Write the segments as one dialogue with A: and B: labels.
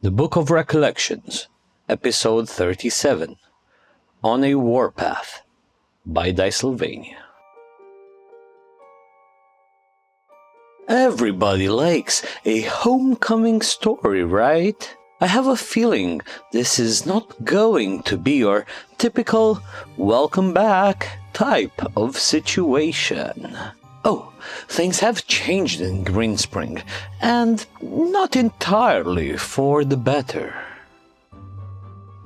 A: The Book of Recollections, Episode 37, On a Warpath, by Dicesylvania. Everybody likes a homecoming story, right? I have a feeling this is not going to be your typical welcome back type of situation. Oh, things have changed in Greenspring, and not entirely for the better.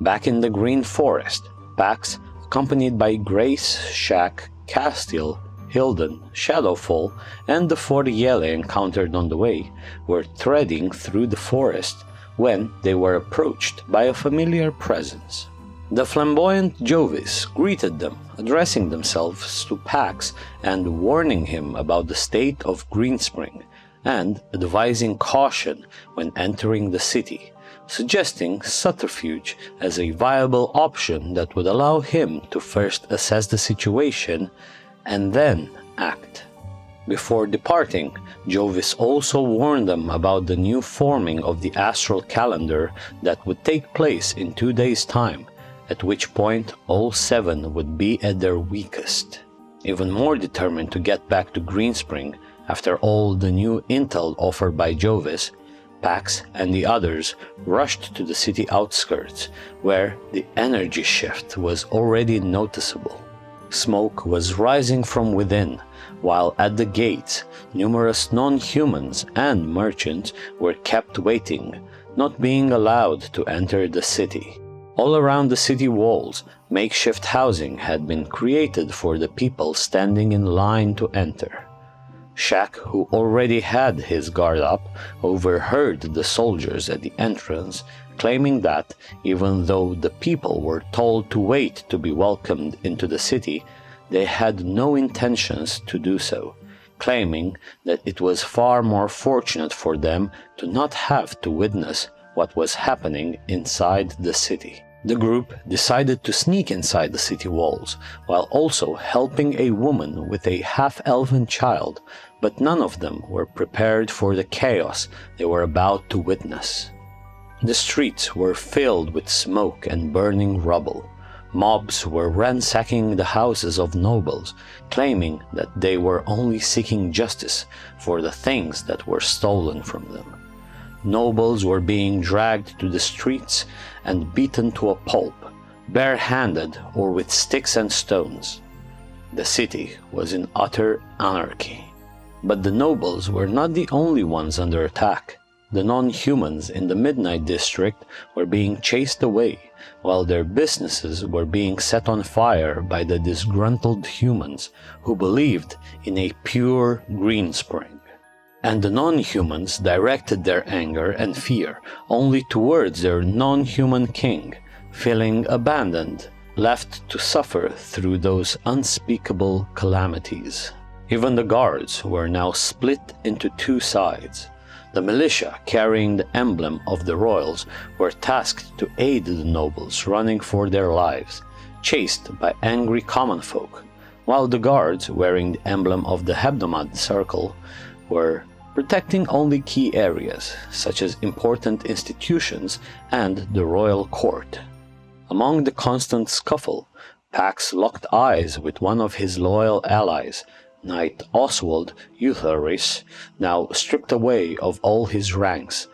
A: Back in the Green Forest, Pax, accompanied by Grace, Shaq, Castiel, Hilden, Shadowfall, and the 40 Yele encountered on the way, were threading through the forest when they were approached by a familiar presence. The flamboyant Jovis greeted them, addressing themselves to Pax and warning him about the state of Greenspring and advising caution when entering the city, suggesting subterfuge as a viable option that would allow him to first assess the situation and then act. Before departing, Jovis also warned them about the new forming of the astral calendar that would take place in 2 days' time, at which point all 7 would be at their weakest. Even more determined to get back to Greenspring after all the new intel offered by Jovis, Pax and the others rushed to the city outskirts, where the energy shift was already noticeable. Smoke was rising from within, while at the gates, numerous non-humans and merchants were kept waiting, not being allowed to enter the city. All around the city walls, makeshift housing had been created for the people standing in line to enter. Shaq, who already had his guard up, overheard the soldiers at the entrance, claiming that, even though the people were told to wait to be welcomed into the city, they had no intentions to do so, claiming that it was far more fortunate for them to not have to witness what was happening inside the city. The group decided to sneak inside the city walls, while also helping a woman with a half-elven child, but none of them were prepared for the chaos they were about to witness. The streets were filled with smoke and burning rubble. Mobs were ransacking the houses of nobles, claiming that they were only seeking justice for the things that were stolen from them. Nobles were being dragged to the streets and beaten to a pulp, bare-handed or with sticks and stones. The city was in utter anarchy. But the nobles were not the only ones under attack. The non-humans in the Midnight District were being chased away, while their businesses were being set on fire by the disgruntled humans who believed in a pure Greenspring. And the non-humans directed their anger and fear only towards their non-human king, feeling abandoned, left to suffer through those unspeakable calamities. Even the guards were now split into 2 sides. The militia, carrying the emblem of the royals, were tasked to aid the nobles running for their lives, chased by angry common folk, while the guards, wearing the emblem of the Hebdomad Circle, were protecting only key areas, such as important institutions and the royal court. Among the constant scuffle, Pax locked eyes with one of his loyal allies, Knight Oswald Eutharis, now stripped away of all his ranks,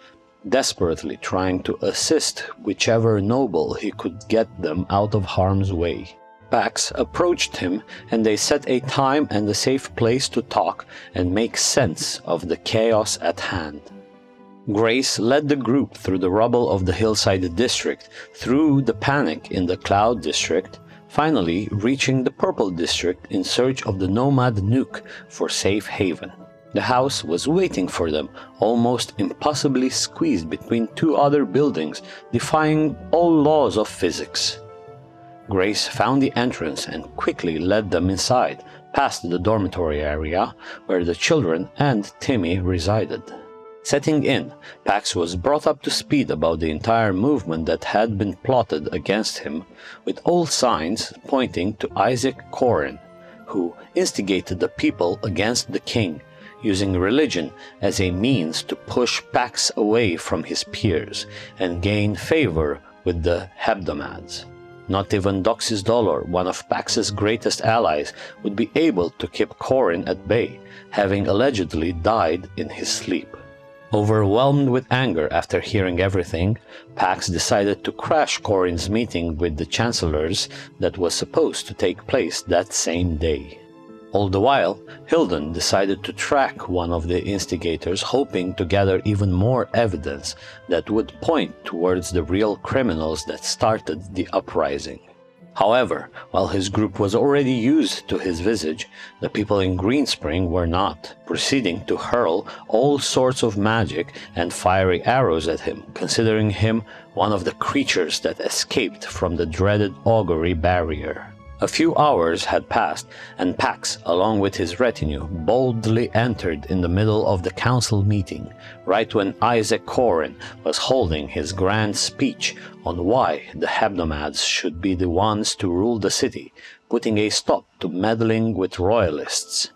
A: desperately trying to assist whichever noble he could get them out of harm's way. Pax approached him, and they set a time and a safe place to talk and make sense of the chaos at hand. Grace led the group through the rubble of the hillside district, through the panic in the Cloud District, finally reaching the Purple District in search of the Nomad Nuke for safe haven. The house was waiting for them, almost impossibly squeezed between 2 other buildings, defying all laws of physics. Grace found the entrance and quickly led them inside, past the dormitory area where the children and Timmy resided. Setting in, Pax was brought up to speed about the entire movement that had been plotted against him, with all signs pointing to Isaac Corrin, who instigated the people against the king, using religion as a means to push Pax away from his peers and gain favor with the hebdomades. Not even Doxysdolor, one of Pax's greatest allies, would be able to keep Corin at bay, having allegedly died in his sleep. Overwhelmed with anger after hearing everything, Pax decided to crash Corin's meeting with the chancellors that was supposed to take place that same day. All the while, Hilden decided to track one of the instigators, hoping to gather even more evidence that would point towards the real criminals that started the uprising. However, while his group was already used to his visage, the people in Greenspring were not, proceeding to hurl all sorts of magic and fiery arrows at him, considering him one of the creatures that escaped from the dreaded augury barrier. A few hours had passed, and Pax, along with his retinue, boldly entered in the middle of the council meeting, right when Isaac Corin was holding his grand speech on why the hebdomades should be the ones to rule the city, putting a stop to meddling with royalists.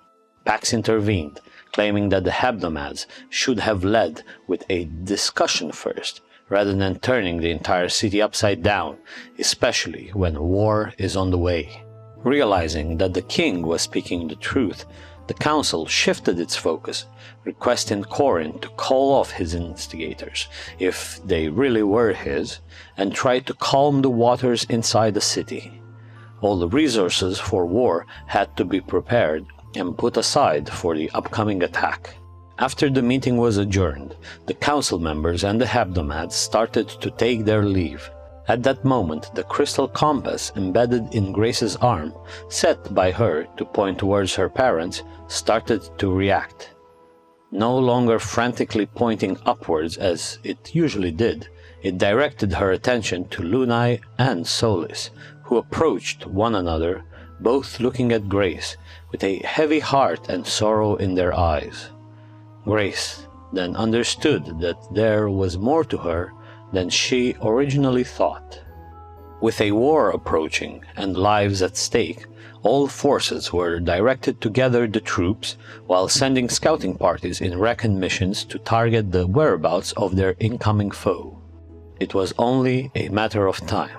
A: Pax intervened, claiming that the hebdomades should have led with a discussion first, rather than turning the entire city upside down, especially when war is on the way. Realizing that the king was speaking the truth, the council shifted its focus, requesting Corin to call off his instigators, if they really were his, and try to calm the waters inside the city. All the resources for war had to be prepared and put aside for the upcoming attack. After the meeting was adjourned, the council members and the hebdomades started to take their leave. At that moment, the crystal compass embedded in Grace's arm, set by her to point towards her parents, started to react. No longer frantically pointing upwards as it usually did, it directed her attention to Lunai and Solis, who approached one another, both looking at Grace, with a heavy heart and sorrow in their eyes. Grace then understood that there was more to her than she originally thought. With a war approaching and lives at stake, all forces were directed to gather the troops while sending scouting parties in recon missions to target the whereabouts of their incoming foe. It was only a matter of time.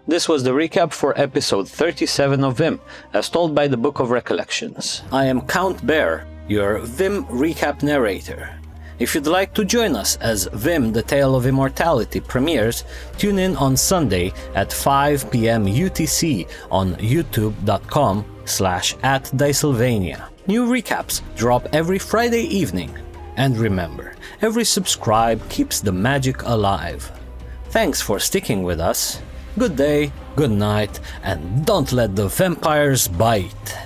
A: This was the recap for episode 37 of VIM, as told by the Book of Recollections. I am Count Bear, your VIM recap narrator. If you'd like to join us as VIM The Tale of Immortality premieres, tune in on Sunday at 5 p.m. UTC on youtube.com/@Dicesylvania. New recaps drop every Friday evening. And remember, every subscribe keeps the magic alive. Thanks for sticking with us. Good day, good night, and don't let the vampires bite.